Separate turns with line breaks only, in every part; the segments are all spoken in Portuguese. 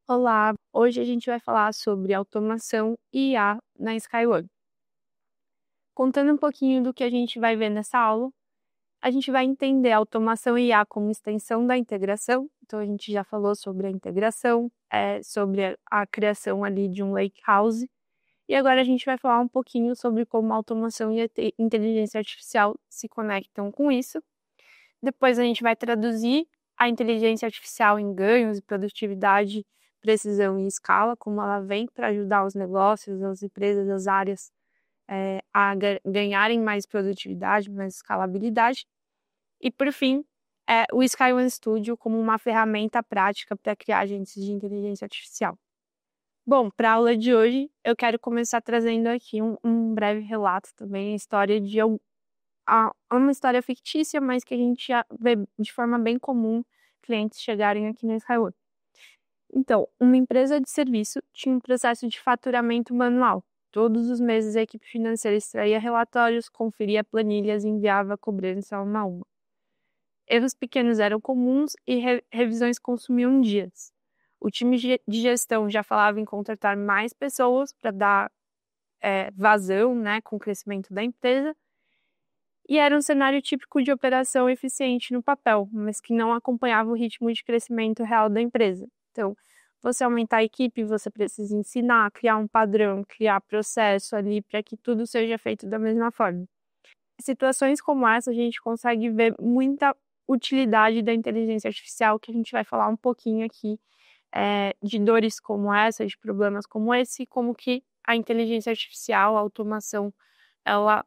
Olá, hoje a gente vai falar sobre automação e IA na SkyOne. Contando um pouquinho do que a gente vai ver nessa aula, a gente vai entender a automação e IA como extensão da integração. Então, a gente já falou sobre a integração, sobre a criação ali de um lakehouse. E agora a gente vai falar um pouquinho sobre como a automação e a inteligência artificial se conectam com isso. Depois a gente vai traduzir a inteligência artificial em ganhos e produtividade, precisão e escala, como ela vem para ajudar os negócios, as empresas, as áreas a ganharem mais produtividade, mais escalabilidade. E, por fim, o SkyOne Studio como uma ferramenta prática para criar agentes de inteligência artificial. Bom, para a aula de hoje, eu quero começar trazendo aqui um breve relato também, a história de uma história fictícia, mas que a gente já vê de forma bem comum clientes chegarem aqui na SkyOne. Então, uma empresa de serviço tinha um processo de faturamento manual. Todos os meses a equipe financeira extraía relatórios, conferia planilhas e enviava a cobrança uma a uma. Erros pequenos eram comuns e revisões consumiam dias. O time de gestão já falava em contratar mais pessoas para dar vazão, com o crescimento da empresa, e era um cenário típico de operação eficiente no papel, mas que não acompanhava o ritmo de crescimento real da empresa. Então, você aumentar a equipe, você precisa ensinar, criar um padrão, criar processo ali para que tudo seja feito da mesma forma. Em situações como essa, a gente consegue ver muita utilidade da inteligência artificial, que a gente vai falar um pouquinho aqui de dores como essa, de problemas como esse, como que a inteligência artificial, a automação, ela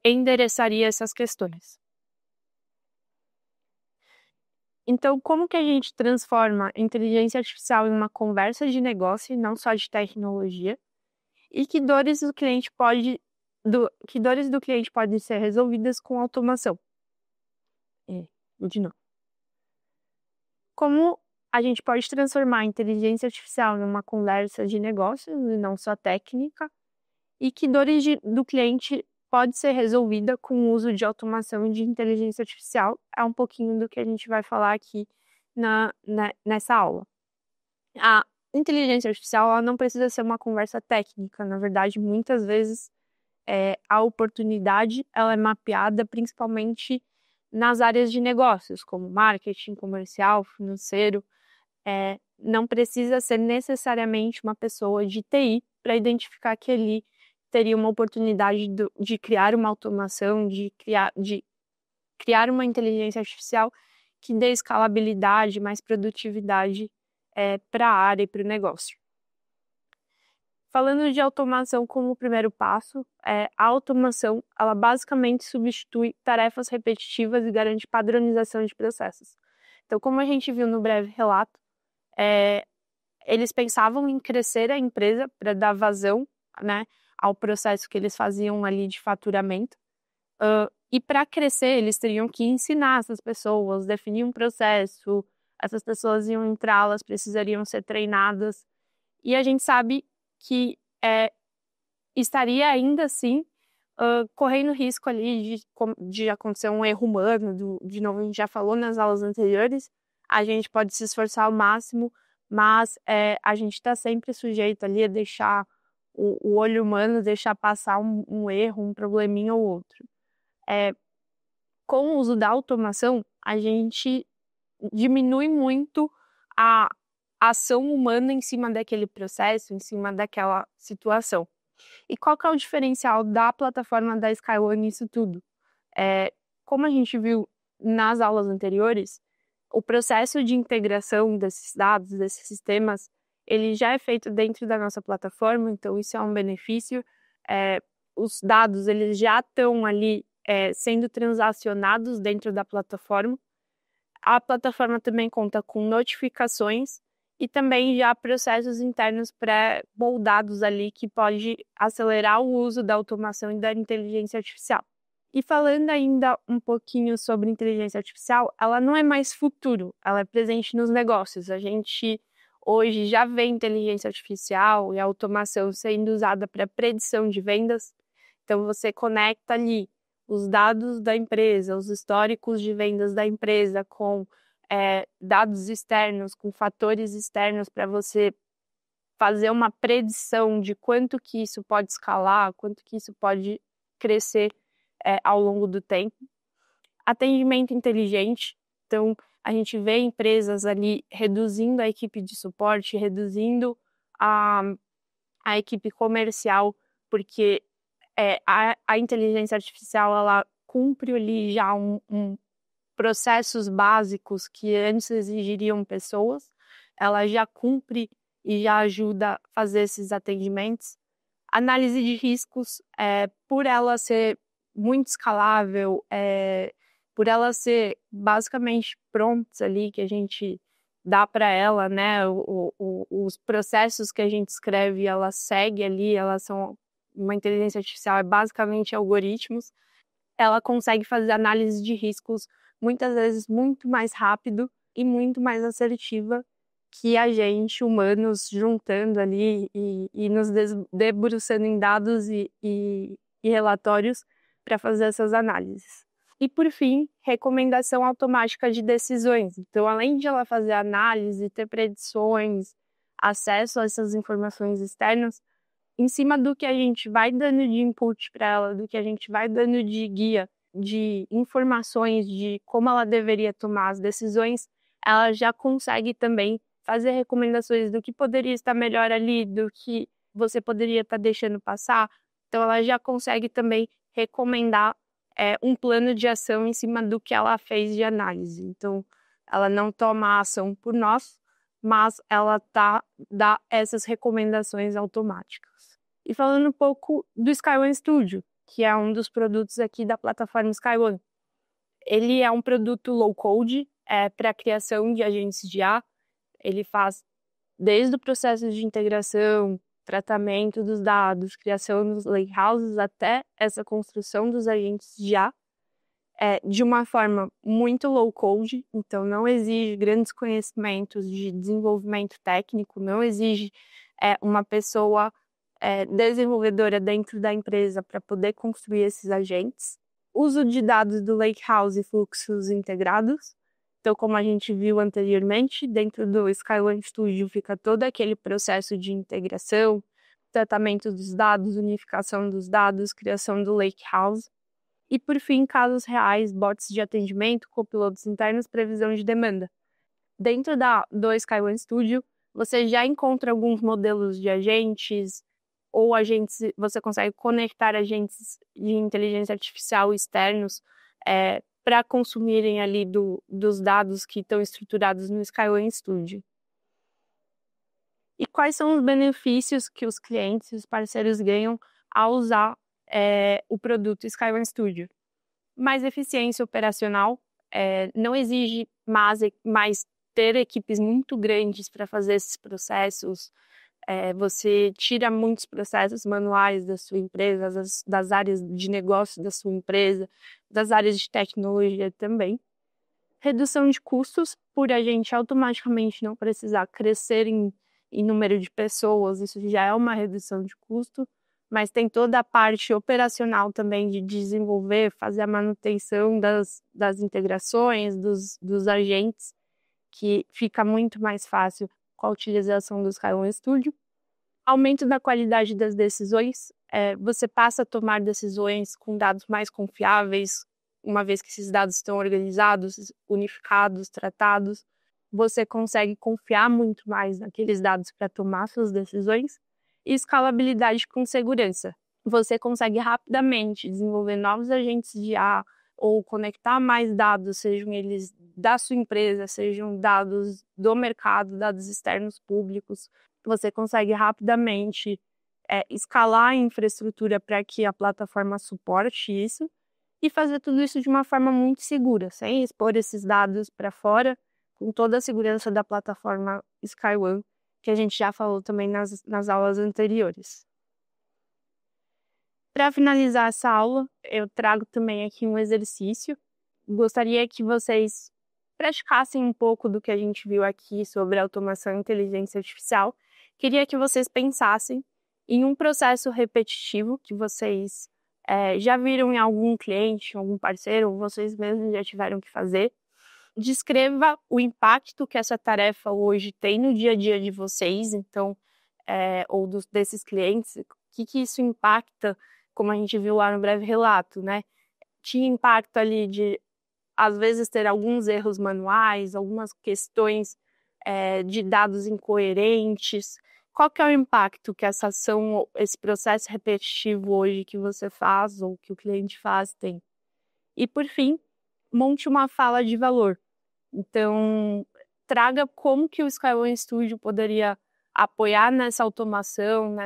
endereçaria essas questões. Então, como que a gente transforma a inteligência artificial em uma conversa de negócio e não só de tecnologia? E que dores do cliente podem ser resolvidas com automação? De novo. Como a gente pode transformar a inteligência artificial em uma conversa de negócios e não só técnica? E que dores do cliente pode ser resolvida com o uso de automação e de inteligência artificial? É um pouquinho do que a gente vai falar aqui nessa aula. A inteligência artificial ela não precisa ser uma conversa técnica, na verdade, muitas vezes a oportunidade ela é mapeada principalmente nas áreas de negócios, como marketing, comercial, financeiro. Não precisa ser necessariamente uma pessoa de TI para identificar que ali teria uma oportunidade de criar uma automação, de criar uma inteligência artificial que dê escalabilidade, mais produtividade para a área e para o negócio. Falando de automação como primeiro passo, a automação ela basicamente substitui tarefas repetitivas e garante padronização de processos. Então, como a gente viu no breve relato, eles pensavam em crescer a empresa para dar vazão, ao processo que eles faziam ali de faturamento. E para crescer, eles teriam que ensinar essas pessoas, definir um processo, essas pessoas iam entrar, elas precisariam ser treinadas. E a gente sabe que estaria ainda assim correndo risco ali de acontecer um erro humano. De novo, a gente já falou nas aulas anteriores, a gente pode se esforçar ao máximo, mas a gente está sempre sujeito ali a deixar o olho humano, deixar passar um erro, um probleminha ou outro. Com o uso da automação, a gente diminui muito a ação humana em cima daquele processo, em cima daquela situação. E qual que é o diferencial da plataforma da SkyOne nisso tudo? Como a gente viu nas aulas anteriores, o processo de integração desses dados, desses sistemas, ele já é feito dentro da nossa plataforma, então isso é um benefício. Os dados eles já estão ali sendo transacionados dentro da plataforma. A plataforma também conta com notificações e também já processos internos pré-moldados ali que pode acelerar o uso da automação e da inteligência artificial. E falando ainda um pouquinho sobre inteligência artificial, ela não é mais futuro, ela é presente nos negócios. A gente hoje já vê inteligência artificial e automação sendo usada para predição de vendas. Então você conecta ali os dados da empresa, os históricos de vendas da empresa com dados externos, com fatores externos para você fazer uma predição de quanto que isso pode escalar, quanto que isso pode crescer ao longo do tempo. Atendimento inteligente, então a gente vê empresas ali reduzindo a equipe de suporte, reduzindo a equipe comercial, porque a inteligência artificial ela cumpre ali já processos básicos que antes exigiriam pessoas, ela já cumpre e já ajuda a fazer esses atendimentos. Análise de riscos, por ela ser muito escalável, por ela ser basicamente prompts ali que a gente dá para ela, né? Os processos que a gente escreve, ela segue ali, elas são uma inteligência artificial, é basicamente algoritmos. Ela consegue fazer análise de riscos muitas vezes muito mais rápido e muito mais assertiva que a gente, humanos, juntando ali e nos debruçando em dados e relatórios para fazer essas análises. E, por fim, recomendação automática de decisões. Então, além de ela fazer análise, ter predições, acesso a essas informações externas, em cima do que a gente vai dando de input para ela, do que a gente vai dando de guia, de informações de como ela deveria tomar as decisões, ela já consegue também fazer recomendações do que poderia estar melhor ali, do que você poderia estar deixando passar. Então, ela já consegue também recomendar um plano de ação em cima do que ela fez de análise. Então, ela não toma ação por nós, mas ela dá essas recomendações automáticas. E falando um pouco do SkyOne Studio, que é um dos produtos aqui da plataforma SkyOne. Ele é um produto low-code para a criação de agentes de IA. Ele faz desde o processo de integração, tratamento dos dados, criação dos lakehouses, até essa construção dos agentes de IA, de uma forma muito low-code, então não exige grandes conhecimentos de desenvolvimento técnico, não exige uma pessoa desenvolvedora dentro da empresa para poder construir esses agentes. Uso de dados do Lakehouse e fluxos integrados. Então, como a gente viu anteriormente, dentro do SkyOne Studio fica todo aquele processo de integração, tratamento dos dados, unificação dos dados, criação do Lakehouse. E, por fim, casos reais, bots de atendimento, copilotos internos, previsão de demanda. Dentro do SkyOne Studio, você já encontra alguns modelos de agentes, ou agentes, você consegue conectar agentes de inteligência artificial externos para consumirem ali dos dados que estão estruturados no SkyOne Studio. E quais são os benefícios que os clientes e os parceiros ganham ao usar o produto SkyOne Studio? Mais eficiência operacional, não exige mais ter equipes muito grandes para fazer esses processos. Você tira muitos processos manuais da sua empresa, das áreas de negócio da sua empresa, das áreas de tecnologia também. Redução de custos, por a gente automaticamente não precisar crescer em número de pessoas, isso já é uma redução de custo, mas tem toda a parte operacional também de desenvolver, fazer a manutenção das integrações, dos agentes, que fica muito mais fácil com a utilização do SkyOne Studio. Aumento da qualidade das decisões, você passa a tomar decisões com dados mais confiáveis, uma vez que esses dados estão organizados, unificados, tratados, você consegue confiar muito mais naqueles dados para tomar suas decisões. E escalabilidade com segurança. Você consegue rapidamente desenvolver novos agentes de IA ou conectar mais dados, sejam eles da sua empresa, sejam dados do mercado, dados externos públicos. Você consegue rapidamente escalar a infraestrutura para que a plataforma suporte isso e fazer tudo isso de uma forma muito segura, sem expor esses dados para fora, com toda a segurança da plataforma SkyOne, que a gente já falou também nas aulas anteriores. Para finalizar essa aula, eu trago também aqui um exercício. Gostaria que vocês praticassem um pouco do que a gente viu aqui sobre automação e inteligência artificial. Queria que vocês pensassem em um processo repetitivo que vocês já viram em algum cliente, algum parceiro, ou vocês mesmos já tiveram que fazer, descreva o impacto que essa tarefa hoje tem no dia a dia de vocês, então, ou desses clientes, o que isso impacta, como a gente viu lá no breve relato, né? Tinha impacto ali de, às vezes, ter alguns erros manuais, algumas questões de dados incoerentes. Qual que é o impacto que essa ação, esse processo repetitivo hoje que você faz ou que o cliente faz tem? E, por fim, monte uma fala de valor. Então, traga como que o Skyway Studio poderia apoiar nessa automação,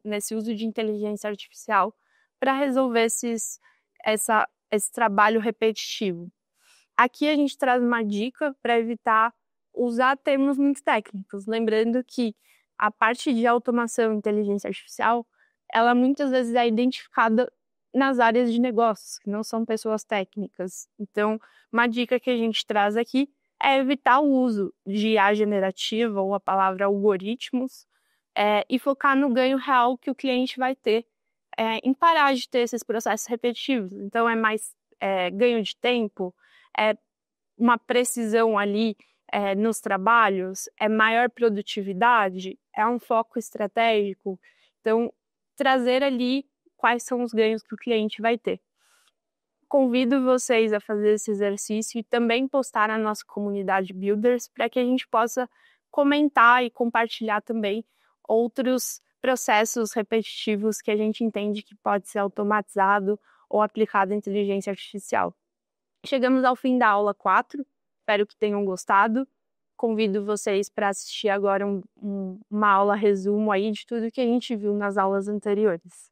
nesse uso de inteligência artificial para resolver esse trabalho repetitivo. Aqui a gente traz uma dica para evitar usar termos muito técnicos, lembrando que a parte de automação e inteligência artificial, ela muitas vezes é identificada nas áreas de negócios, que não são pessoas técnicas. Então, uma dica que a gente traz aqui é evitar o uso de IA generativa ou a palavra algoritmos e focar no ganho real que o cliente vai ter em parar de ter esses processos repetitivos. Então, é mais ganho de tempo, é uma precisão ali nos trabalhos, é maior produtividade, é um foco estratégico. Então, trazer ali quais são os ganhos que o cliente vai ter. Convido vocês a fazer esse exercício e também postar na nossa comunidade Builders para que a gente possa comentar e compartilhar também outros processos repetitivos que a gente entende que pode ser automatizado ou aplicado à inteligência artificial. Chegamos ao fim da aula 4, espero que tenham gostado. Convido vocês para assistir agora uma aula resumo aí de tudo que a gente viu nas aulas anteriores.